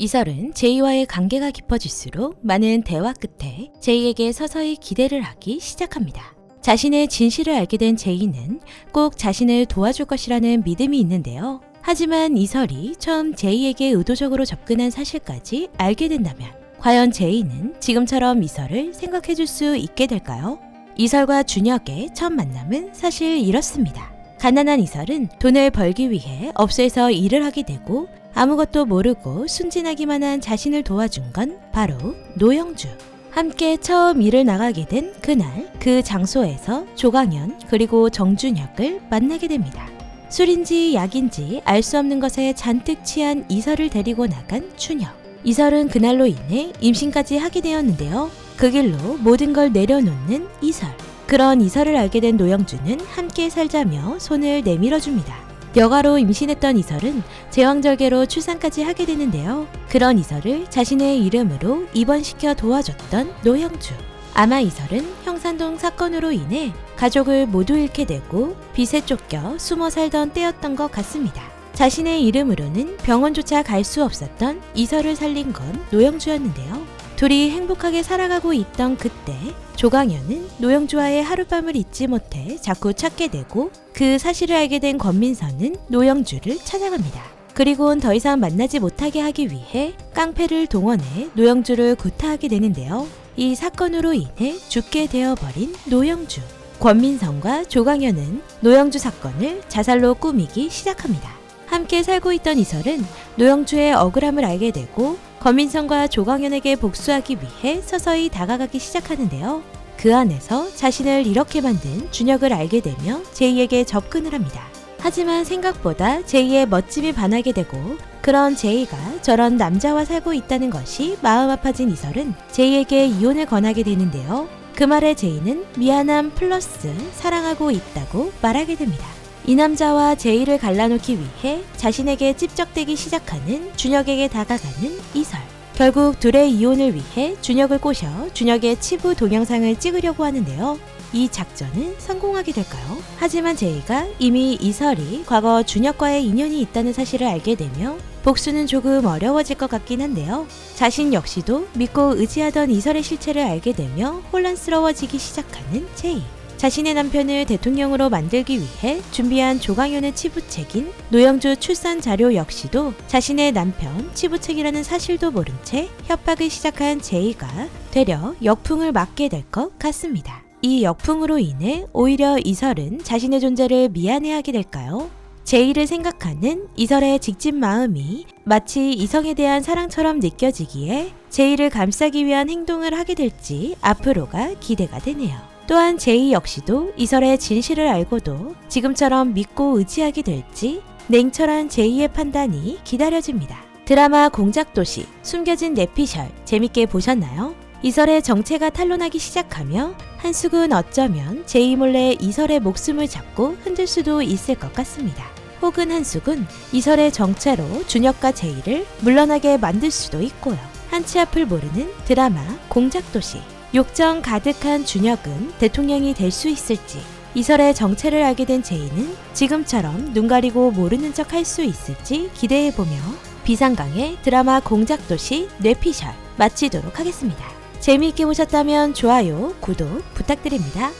이설은 제이와의 관계가 깊어질수록 많은 대화 끝에 제이에게 서서히 기대를 하기 시작합니다. 자신의 진실을 알게 된 제이는 꼭 자신을 도와줄 것이라는 믿음이 있는데요. 하지만 이설이 처음 제이에게 의도적으로 접근한 사실까지 알게 된다면 과연 제이는 지금처럼 이설을 생각해줄 수 있게 될까요? 이설과 준혁의 첫 만남은 사실 이렇습니다. 가난한 이설은 돈을 벌기 위해 업소에서 일을 하게 되고 아무것도 모르고 순진하기만 한 자신을 도와준 건 바로 노영주. 함께 처음 일을 나가게 된 그날 그 장소에서 조강현 그리고 정준혁을 만나게 됩니다. 술인지 약인지 알 수 없는 것에 잔뜩 취한 이설을 데리고 나간 준혁. 이설은 그날로 인해 임신까지 하게 되었는데요. 그 길로 모든 걸 내려놓는 이설. 그런 이설을 알게 된 노영주는 함께 살자며 손을 내밀어줍니다. 여가로 임신했던 이설은 제왕절개로 출산까지 하게 되는데요. 그런 이설을 자신의 이름으로 입원시켜 도와줬던 노영주. 아마 이설은 형산동 사건으로 인해 가족을 모두 잃게 되고 빚에 쫓겨 숨어 살던 때였던 것 같습니다. 자신의 이름으로는 병원조차 갈 수 없었던 이설을 살린 건 노영주였는데요. 둘이 행복하게 살아가고 있던 그때 조강현은 노영주와의 하룻밤을 잊지 못해 자꾸 찾게 되고 그 사실을 알게 된 권민선은 노영주를 찾아갑니다. 그리고는 더 이상 만나지 못하게 하기 위해 깡패를 동원해 노영주를 구타하게 되는데요. 이 사건으로 인해 죽게 되어버린 노영주. 권민선과 조강현은 노영주 사건을 자살로 꾸미기 시작합니다. 함께 살고 있던 이설은 노영주의 억울함을 알게 되고 권민선과 조강현에게 복수하기 위해 서서히 다가가기 시작하는데요. 그 안에서 자신을 이렇게 만든 준혁을 알게 되며 제이에게 접근을 합니다. 하지만 생각보다 제이의 멋짐에 반하게 되고 그런 제이가 저런 남자와 살고 있다는 것이 마음 아파진 이설은 제이에게 이혼을 권하게 되는데요. 그 말에 제이는 미안함 플러스 사랑하고 있다고 말하게 됩니다. 이 남자와 제이를 갈라놓기 위해 자신에게 찝적대기 시작하는 준혁에게 다가가는 이설. 결국 둘의 이혼을 위해 준혁을 꼬셔 준혁의 치부 동영상을 찍으려고 하는데요. 이 작전은 성공하게 될까요? 하지만 제이가 이미 이설이 과거 준혁과의 인연이 있다는 사실을 알게 되며 복수는 조금 어려워질 것 같긴 한데요. 자신 역시도 믿고 의지하던 이설의 실체를 알게 되며 혼란스러워지기 시작하는 제이. 자신의 남편을 대통령으로 만들기 위해 준비한 조강현의 치부책인 노영주 출산 자료 역시도 자신의 남편 치부책이라는 사실도 모른 채 협박을 시작한 제이가 되려 역풍을 맞게 될 것 같습니다. 이 역풍으로 인해 오히려 이설은 자신의 존재를 미안해하게 될까요? 제이를 생각하는 이설의 직진 마음이 마치 이성에 대한 사랑처럼 느껴지기에 제이를 감싸기 위한 행동을 하게 될지 앞으로가 기대가 되네요. 또한 제이 역시도 이설의 진실을 알고도 지금처럼 믿고 의지하게 될지 냉철한 제이의 판단이 기다려집니다. 드라마 공작도시 숨겨진 내피셜 재밌게 보셨나요? 이설의 정체가 탄로나기 시작하며 한숙은 어쩌면 제이 몰래 이설의 목숨을 잡고 흔들 수도 있을 것 같습니다. 혹은 한숙은 이설의 정체로 준혁과 제이를 물러나게 만들 수도 있고요. 한치 앞을 모르는 드라마 공작도시. 욕정 가득한 준혁은 대통령이 될 수 있을지, 이설의 정체를 알게 된 제이는 지금처럼 눈 가리고 모르는 척 할 수 있을지 기대해보며 비상강의 드라마 공작도시 뇌피셜 마치도록 하겠습니다. 재미있게 보셨다면 좋아요, 구독 부탁드립니다.